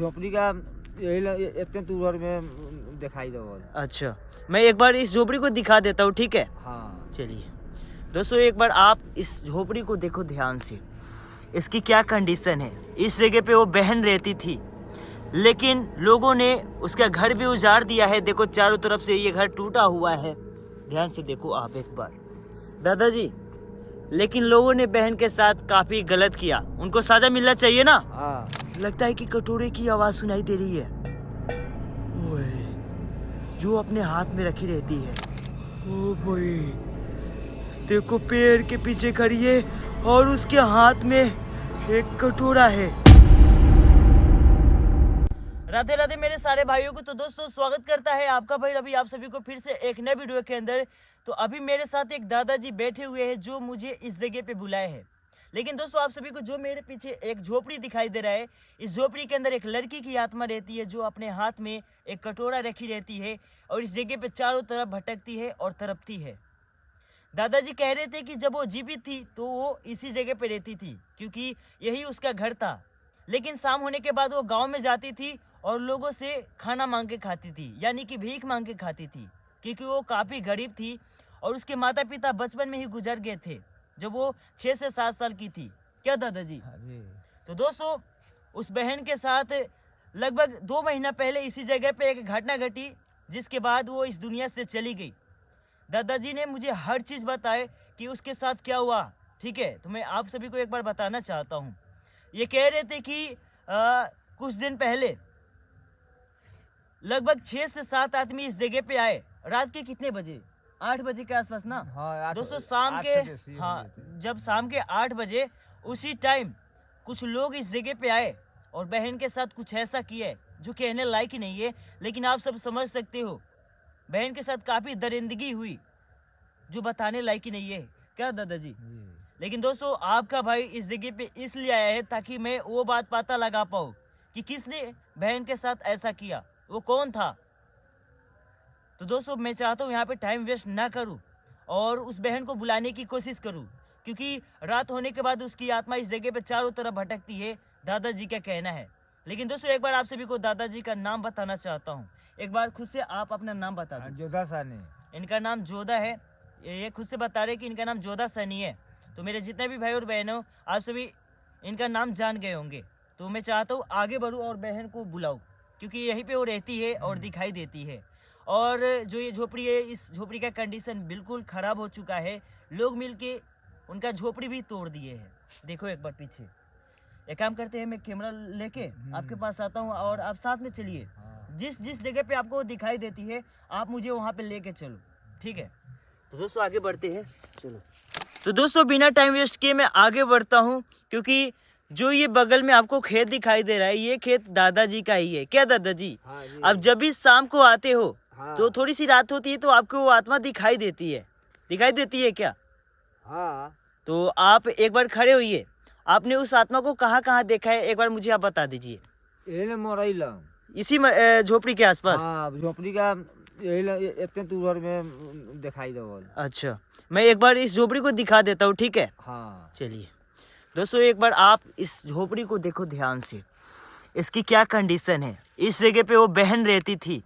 झोपड़ी का यही इतने दूर में दिखाई दो। अच्छा, मैं एक बार इस झोपड़ी को दिखा देता हूँ, ठीक है? हाँ चलिए दोस्तों, एक बार आप इस झोपड़ी को देखो ध्यान से। इसकी क्या कंडीशन है। इस जगह पे वो बहन रहती थी, लेकिन लोगों ने उसका घर भी उजाड़ दिया है। देखो चारों तरफ से ये घर टूटा हुआ है, ध्यान से देखो आप एक बार दादाजी। लेकिन लोगों ने बहन के साथ काफी गलत किया, उनको सजा मिलना चाहिए ना। हाँ। लगता है कि कटोरे की आवाज सुनाई दे रही है, ओए, जो अपने हाथ में रखी रहती है। ओ भाई देखो, पेड़ के पीछे खड़ी है और उसके हाथ में एक कटोरा है। राधे राधे मेरे सारे भाइयों को। तो दोस्तों, स्वागत करता है आपका भाई रवि आप सभी को फिर से एक नए वीडियो के अंदर। तो अभी मेरे साथ एक दादाजी बैठे हुए हैं जो मुझे इस जगह पे बुलाए हैं। लेकिन दोस्तों, आप सभी को जो मेरे पीछे एक झोपड़ी दिखाई दे रहा है, इस झोपड़ी के अंदर एक लड़की की आत्मा रहती है जो अपने हाथ में एक कटोरा रखी रहती है और इस जगह पे चारों तरफ भटकती है और तड़पती है। दादाजी कह रहे थे कि जब वो जीवित थी तो वो इसी जगह पे रहती थी, क्योंकि यही उसका घर था। लेकिन शाम होने के बाद वो गांव में जाती थी और लोगों से खाना मांग के खाती थी, यानी कि भीख मांग के खाती थी, क्योंकि वो काफ़ी गरीब थी और उसके माता पिता बचपन में ही गुजर गए थे जब वो 6 से 7 साल की थी। क्या दादाजी? हाँ जी। तो दोस्तों, उस बहन के साथ लगभग 2 महीना पहले इसी जगह पे एक घटना घटी, जिसके बाद वो इस दुनिया से चली गई। दादाजी ने मुझे हर चीज़ बताए कि उसके साथ क्या हुआ, ठीक है? तो मैं आप सभी को एक बार बताना चाहता हूँ। ये कह रहे थे कि कुछ दिन पहले लगभग 6 से 7 आदमी इस जगह पे आए। रात के कितने बजे? 8 बजे के आसपास ना। हाँ, दोस्तों, शाम के जब शाम के 8 बजे उसी टाइम कुछ लोग इस जगह पे आए और बहन के साथ कुछ ऐसा किया जो कहने लायक ही नहीं है, लेकिन आप सब समझ सकते हो बहन के साथ काफ़ी दरिंदगी हुई जो बताने लायक ही नहीं है। क्या दादाजी? लेकिन दोस्तों, आपका भाई इस जगह पे इसलिए आया है ताकि मैं वो बात पता लगा पाऊँ कि किसने बहन के साथ ऐसा किया, वो कौन था। तो दोस्तों, मैं चाहता हूँ यहाँ पे टाइम वेस्ट ना करूँ और उस बहन को बुलाने की कोशिश करूँ, क्योंकि रात होने के बाद उसकी आत्मा इस जगह पे चारों तरफ भटकती है, दादाजी का कहना है। लेकिन दोस्तों, एक बार आप सभी को दादाजी का नाम बताना चाहता हूँ। एक बार खुद से आप अपना नाम बता दो। जोधा सानी। इनका नाम जोधा है, ये खुद से बता रहे कि इनका नाम जोधा सनी है। तो मेरे जितने भी भाई और बहन हो, आप सभी इनका नाम जान गए होंगे। तो मैं चाहता हूँ आगे बढ़ूँ और बहन को बुलाऊँ, क्योंकि यहीं पे वो रहती है और दिखाई देती है। और जो ये झोपड़ी है, इस झोपड़ी का कंडीशन बिल्कुल ख़राब हो चुका है। लोग मिलके उनका झोपड़ी भी तोड़ दिए हैं। देखो एक बार पीछे। एक काम करते हैं, मैं कैमरा लेके आपके पास आता हूँ और आप साथ में चलिए। जिस जिस जगह पे आपको दिखाई देती है आप मुझे वहाँ पे लेके चलो, ठीक है? तो दोस्तों, आगे बढ़ते हैं, चलो। तो दोस्तों, बिना टाइम वेस्ट किए मैं आगे बढ़ता हूँ, क्योंकि जो ये बगल में आपको खेत दिखाई दे रहा है, ये खेत दादाजी का ही है। क्या दादाजी? हाँ जी। अब जब भी शाम को आते हो हाँ। तो थोड़ी सी रात होती है तो आपको वो आत्मा दिखाई देती है, दिखाई देती है क्या? हाँ। तो आप एक बार खड़े होइए। आपने उस आत्मा को कहाँ कहाँ देखा है, एक बार मुझे आप बता दीजिए। यही मोरैला, इसी झोपड़ी के आसपास? हाँ, झोपड़ी का यही इतने दूर में दिखाई दो। अच्छा, मैं एक बार इस झोपड़ी को दिखा देता हूँ, ठीक है? हाँ। चलिए दोस्तों, एक बार आप इस झोपड़ी को देखो ध्यान से। इसकी क्या कंडीशन है। इस जगह पे वो बहन रहती थी,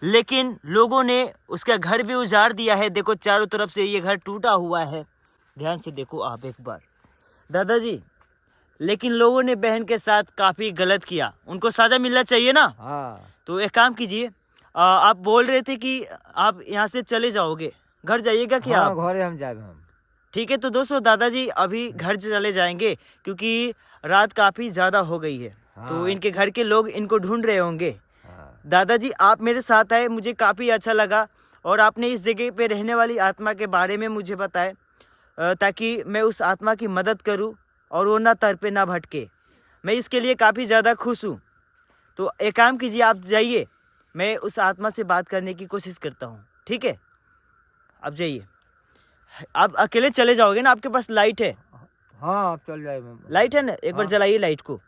लेकिन लोगों ने उसका घर भी उजाड़ दिया है। देखो चारों तरफ से ये घर टूटा हुआ है, ध्यान से देखो आप एक बार दादाजी। लेकिन लोगों ने बहन के साथ काफ़ी गलत किया, उनको सजा मिलना चाहिए ना। हाँ। तो एक काम कीजिए, आप बोल रहे थे कि आप यहाँ से चले जाओगे, घर जाइएगा क्या? हाँ, आप घरे हम जाए हम। ठीक है। तो दोस्तों, दादाजी अभी घर चले जाएंगे क्योंकि रात काफ़ी ज़्यादा हो गई है। हाँ। तो इनके घर के लोग इनको ढूंढ रहे होंगे। हाँ। दादाजी, आप मेरे साथ आए, मुझे काफ़ी अच्छा लगा और आपने इस जगह पे रहने वाली आत्मा के बारे में मुझे बताए, ताकि मैं उस आत्मा की मदद करूं और वो ना तड़पे ना भटके। मैं इसके लिए काफ़ी ज़्यादा खुश हूं। तो एक काम कीजिए, आप जाइए, मैं उस आत्मा से बात करने की कोशिश करता हूं, ठीक है? आप जाइए। आप अकेले चले जाओगे ना? आपके पास लाइट है? हाँ, आप चल जाए। लाइट है ना? एक बार हाँ। जलाइए लाइट को।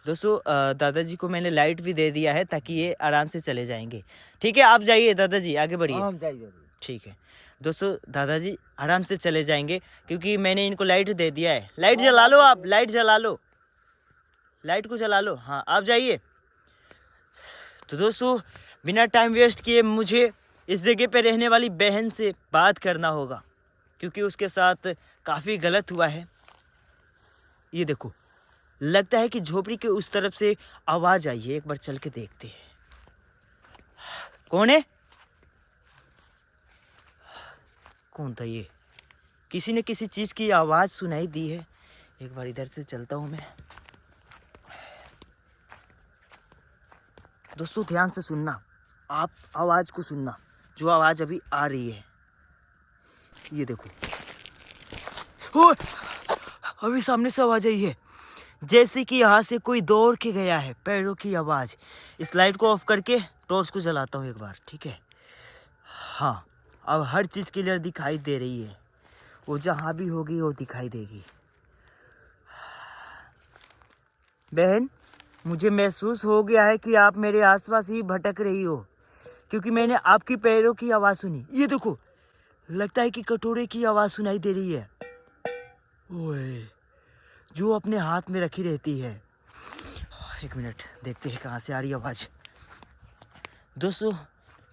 दोस्तों, दादाजी को मैंने लाइट भी दे दिया है ताकि ये आराम से चले जाएंगे, ठीक है? आप जाइए दादाजी, आगे बढ़िए। हाँ, हम जाइए। ठीक है दोस्तों, दादाजी आराम से चले जाएंगे क्योंकि मैंने इनको लाइट दे दिया है। लाइट जला लो, आप लाइट जला लो। लाइट को जला लो। हाँ आप जाइए। तो दोस्तों बिना टाइम वेस्ट किए मुझे इस जगह पे रहने वाली बहन से बात करना होगा, क्योंकि उसके साथ काफ़ी गलत हुआ है। ये देखो, लगता है कि झोपड़ी के उस तरफ से आवाज़ आई है। एक बार चल के देखते हैं कौन है। कौन था ये? किसी ने किसी चीज़ की आवाज़ सुनाई दी है। एक बार इधर से चलता हूँ मैं। दोस्तों ध्यान से सुनना, आप आवाज़ को सुनना, जो आवाज़ अभी आ रही है। ये देखो, ओ, अभी सामने से आवाज़ आई है, जैसे कि यहाँ से कोई दौड़ के गया है। पैरों की आवाज़। इस लाइट को ऑफ करके टॉर्च को जलाता हूँ एक बार, ठीक है। हाँ, अब हर चीज़ क्लियर दिखाई दे रही है। वो जहाँ भी होगी वो दिखाई देगी। बहन, मुझे महसूस हो गया है कि आप मेरे आसपास ही भटक रही हो, क्योंकि मैंने आपकी पैरों की आवाज़ सुनी। ये देखो, लगता है कि कटोरे की आवाज़ सुनाई दे रही है। ओए, जो अपने हाथ में रखी रहती है। एक मिनट, देखते हैं कहाँ से आ रही आवाज़। दोस्तों,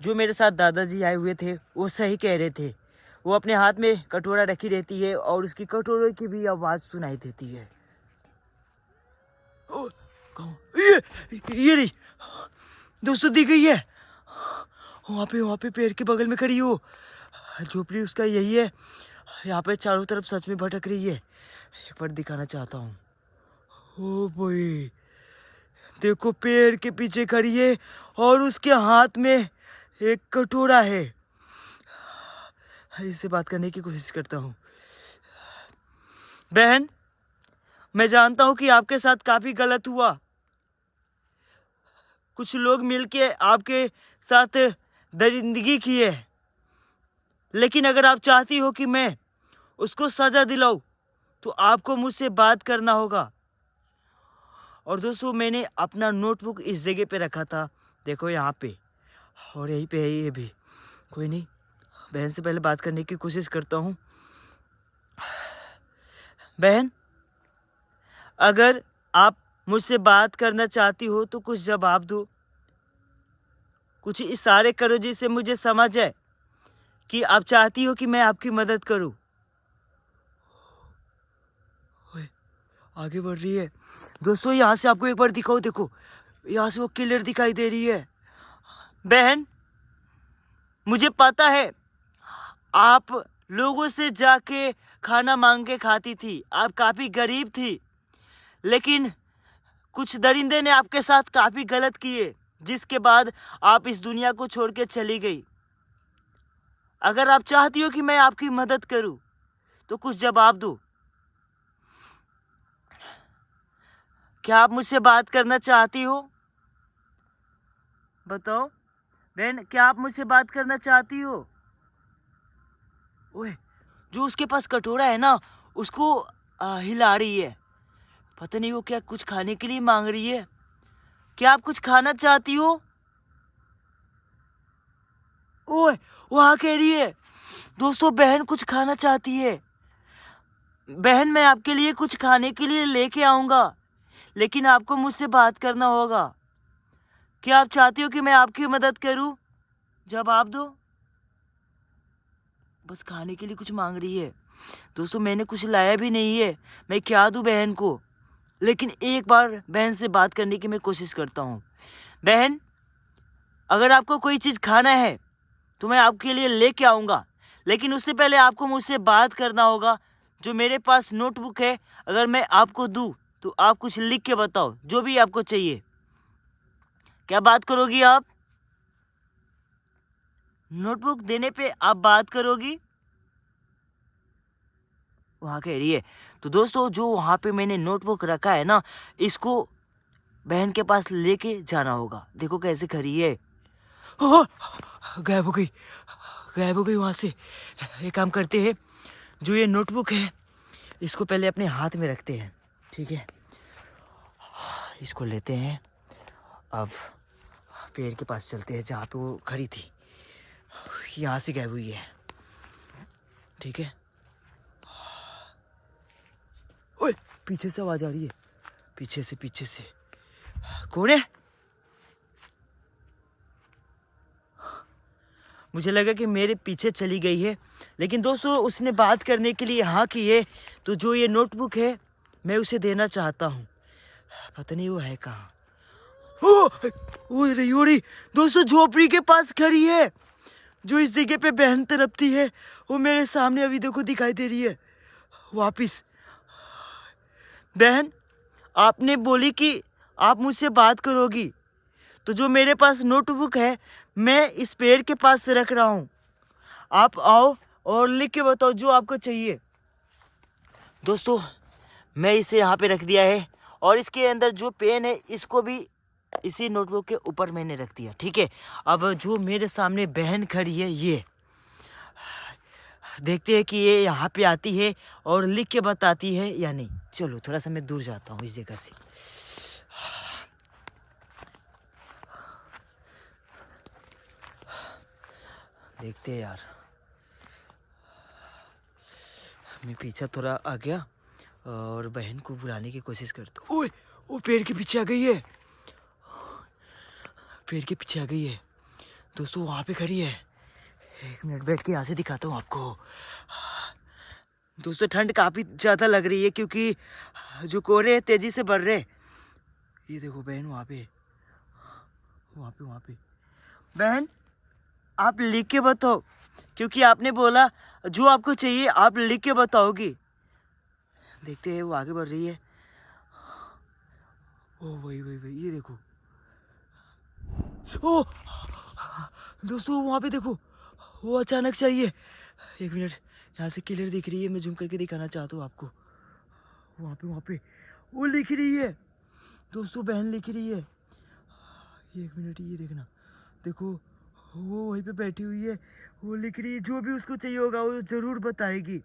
जो मेरे साथ दादाजी आए हुए थे वो सही कह रहे थे। वो अपने हाथ में कटोरा रखी रहती है और उसकी कटोरे की भी आवाज़ सुनाई देती है। ओ, ये रही दोस्तों, दी गई है। वहाँ पे पेड़ के बगल में खड़ी हो। झोपड़ी उसका यही है। यहाँ पे चारों तरफ सच में भटक रही है। एक बार दिखाना चाहता हूँ। ओ भाई, देखो, पेड़ के पीछे खड़ी है और उसके हाथ में एक कटोरा है। इससे बात करने की कोशिश करता हूँ। बहन, मैं जानता हूँ कि आपके साथ काफ़ी गलत हुआ। कुछ लोग मिलके आपके साथ दरिंदगी की है, लेकिन अगर आप चाहती हो कि मैं उसको सज़ा दिलाऊं तो आपको मुझसे बात करना होगा। और दोस्तों, मैंने अपना नोटबुक इस जगह पे रखा था, देखो यहाँ पे, और यहीं पे है ये भी। कोई नहीं, बहन से पहले बात करने की कोशिश करता हूँ। बहन, अगर आप मुझसे बात करना चाहती हो तो कुछ जवाब दो, कुछ इशारे करो जिससे मुझे समझ आए कि आप चाहती हो कि मैं आपकी मदद करूं। आगे बढ़ रही है। दोस्तों, यहाँ से आपको एक बार दिखाओ, देखो, यहाँ से वो क्लियर दिखाई दे रही है। बहन, मुझे पता है आप लोगों से जाके खाना मांग के खाती थी, आप काफ़ी गरीब थी, लेकिन कुछ दरिंदे ने आपके साथ काफ़ी गलत किए, जिसके बाद आप इस दुनिया को छोड़ के चली गई। अगर आप चाहती हो कि मैं आपकी मदद करूं तो कुछ जवाब दो। क्या आप मुझसे बात करना चाहती हो? बताओ बहन, क्या आप मुझसे बात करना चाहती हो? ओए, जो उसके पास कटोरा है ना, उसको हिला रही है। पता नहीं वो क्या कुछ खाने के लिए मांग रही है। क्या आप कुछ खाना चाहती हो? ओए, वहाँ कह रही है। दोस्तों, बहन कुछ खाना चाहती है। बहन, मैं आपके लिए कुछ खाने के लिए लेके आऊँगा, लेकिन आपको मुझसे बात करना होगा। क्या आप चाहती हो कि मैं आपकी मदद करूं? जवाब दो। बस खाने के लिए कुछ मांग रही है। दोस्तों, मैंने कुछ लाया भी नहीं है, मैं क्या दूं बहन को? लेकिन एक बार बहन से बात करने की मैं कोशिश करता हूँ। बहन, अगर आपको कोई चीज़ खाना है तो मैं आपके लिए लेके आऊँगा, लेकिन उससे पहले आपको मुझसे बात करना होगा। जो मेरे पास नोटबुक है, अगर मैं आपको दूं तो आप कुछ लिख के बताओ, जो भी आपको चाहिए। क्या बात करोगी आप? नोटबुक देने पे आप बात करोगी? वहाँ कह रही है। तो दोस्तों, जो वहाँ पे मैंने नोटबुक रखा है ना, इसको बहन के पास लेके जाना होगा। देखो कैसे खड़ी है। ओह, गायब हो गई, गायब हो गई वहाँ से। एक काम करते हैं, जो ये नोटबुक है इसको पहले अपने हाथ में रखते हैं, ठीक है। इसको लेते हैं, अब पेड़ के पास चलते हैं जहाँ पे वो खड़ी थी। यहाँ से गायब हुई है, ठीक है। ओए, पीछे से आवाज आ रही है। पीछे से कौन है? मुझे लगा कि मेरे पीछे चली गई है, लेकिन दोस्तों उसने बात करने के लिए हाँ की है। तो जो ये नोटबुक है मैं उसे देना चाहता हूँ, पता नहीं वो है कहाँ। ओ रही दोस्तों झोपड़ी के पास खड़ी है, जो इस जगह पे बहन तड़पती है वो मेरे सामने अभी देखो दिखाई दे रही है वापिस। बहन आपने बोली कि आप मुझसे बात करोगी, तो जो मेरे पास नोटबुक है मैं इस पेड़ के पास रख रहा हूँ, आप आओ और लिख के बताओ जो आपको चाहिए। दोस्तों मैं इसे यहाँ पे रख दिया है और इसके अंदर जो पेन है इसको भी इसी नोटबुक के ऊपर मैंने रख दिया, ठीक है। अब जो मेरे सामने बहन खड़ी है ये देखते हैं कि ये यहाँ पे आती है और लिख के बताती है या नहीं। चलो थोड़ा सा मैं दूर जाता हूँ इस जगह से। देखते हैं यार, मैं पीछे थोड़ा आ गया और बहन को बुलाने की कोशिश करता हूँ। ओए वो पेड़ के पीछे आ गई है, पेड़ के पीछे आ गई है दोस्तों, वहाँ पे खड़ी है। एक मिनट बैठ के यहाँ से दिखाता हूँ आपको। दोस्तों ठंड काफ़ी ज़्यादा लग रही है क्योंकि जो कोहरे तेज़ी से बढ़ रहे। ये देखो बहन वहाँ पे। बहन आप लिख के बताओ, क्योंकि आपने बोला जो आपको चाहिए आप लिख के बताओगी। देखते हैं वो आगे बढ़ रही है। ओ वही ये देखो। ओ दोस्तों वहाँ पे देखो, वो अचानक से आई है। एक मिनट, यहाँ से क्लियर दिख रही है, मैं जूम करके दिखाना चाहता हूँ आपको। वहाँ पे वो लिख रही है दोस्तों, बहन लिख रही है। एक मिनट ये देखना, देखो वो वहीं पे बैठी हुई है, वो लिख रही है। जो भी उसको चाहिए होगा वो ज़रूर बताएगी।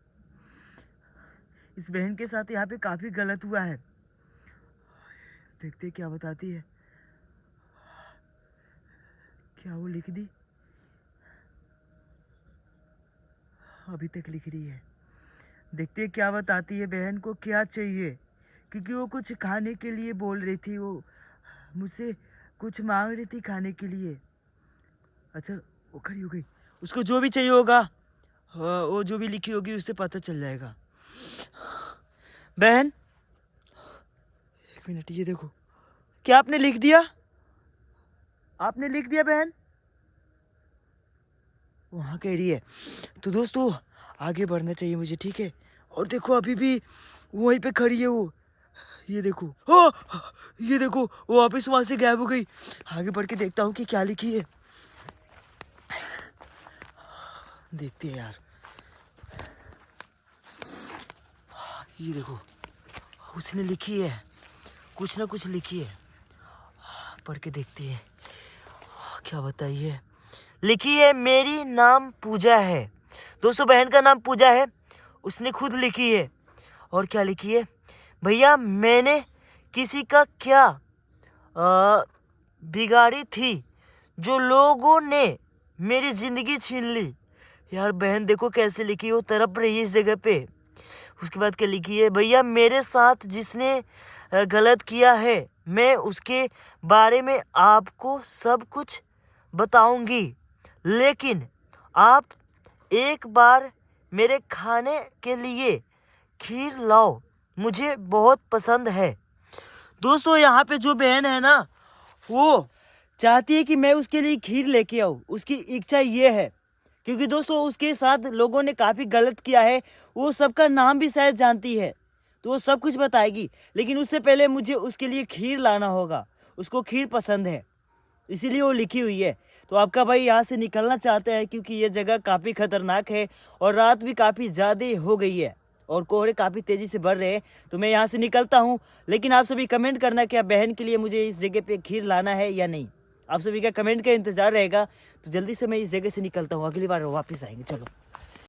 इस बहन के साथ यहाँ पे काफ़ी गलत हुआ है, देखते क्या बताती है। क्या वो लिख दी? अभी तक लिख रही है, देखते क्या बताती है। बहन को क्या चाहिए, क्योंकि वो कुछ खाने के लिए बोल रही थी, वो मुझसे कुछ मांग रही थी खाने के लिए। अच्छा वो खड़ी हो गई, उसको जो भी चाहिए होगा वो जो भी लिखी होगी उससे पता चल जाएगा। बहन एक मिनट ये देखो, क्या आपने लिख दिया? आपने लिख दिया बहन? वहाँ कह रही है। तो दोस्तों आगे बढ़ना चाहिए मुझे, ठीक है। और देखो अभी भी वहीं पे खड़ी है वो, ये देखो। ये देखो वो वापस वहाँ से गायब हो गई। आगे बढ़ के देखता हूँ कि क्या लिखी है, देखते हैं यार। ये देखो उसने लिखी है, कुछ ना कुछ लिखी है, पढ़ के देखते हैं क्या बताइए। लिखी है मेरी नाम पूजा है। दोस्तों बहन का नाम पूजा है, उसने खुद लिखी है। और क्या लिखी है? भैया मैंने किसी का क्या बिगाड़ी थी, जो लोगों ने मेरी ज़िंदगी छीन ली। यार बहन देखो कैसे लिखी है, वो तड़प रही है इस जगह पे। उसके बाद क्या लिखी है? भैया मेरे साथ जिसने गलत किया है मैं उसके बारे में आपको सब कुछ बताऊंगी, लेकिन आप एक बार मेरे खाने के लिए खीर लाओ, मुझे बहुत पसंद है। दोस्तों यहाँ पे जो बहन है ना, वो चाहती है कि मैं उसके लिए खीर लेके आऊँ, उसकी इच्छा ये है। क्योंकि दोस्तों उसके साथ लोगों ने काफ़ी गलत किया है, वो सबका नाम भी शायद जानती है, तो वो सब कुछ बताएगी। लेकिन उससे पहले मुझे उसके लिए खीर लाना होगा, उसको खीर पसंद है, इसीलिए वो लिखी हुई है। तो आपका भाई यहाँ से निकलना चाहता है क्योंकि ये जगह काफ़ी ख़तरनाक है और रात भी काफ़ी ज़्यादा हो गई है और कोहरे काफ़ी तेज़ी से बढ़ रहे हैं। तो मैं यहाँ से निकलता हूँ, लेकिन आप सभी कमेंट करना क्या बहन के लिए मुझे इस जगह पे खीर लाना है या नहीं। आप सभी का कमेंट का इंतज़ार रहेगा। तो जल्दी से मैं इस जगह से निकलता हूँ, अगली बार वापस आएंगे। चलो।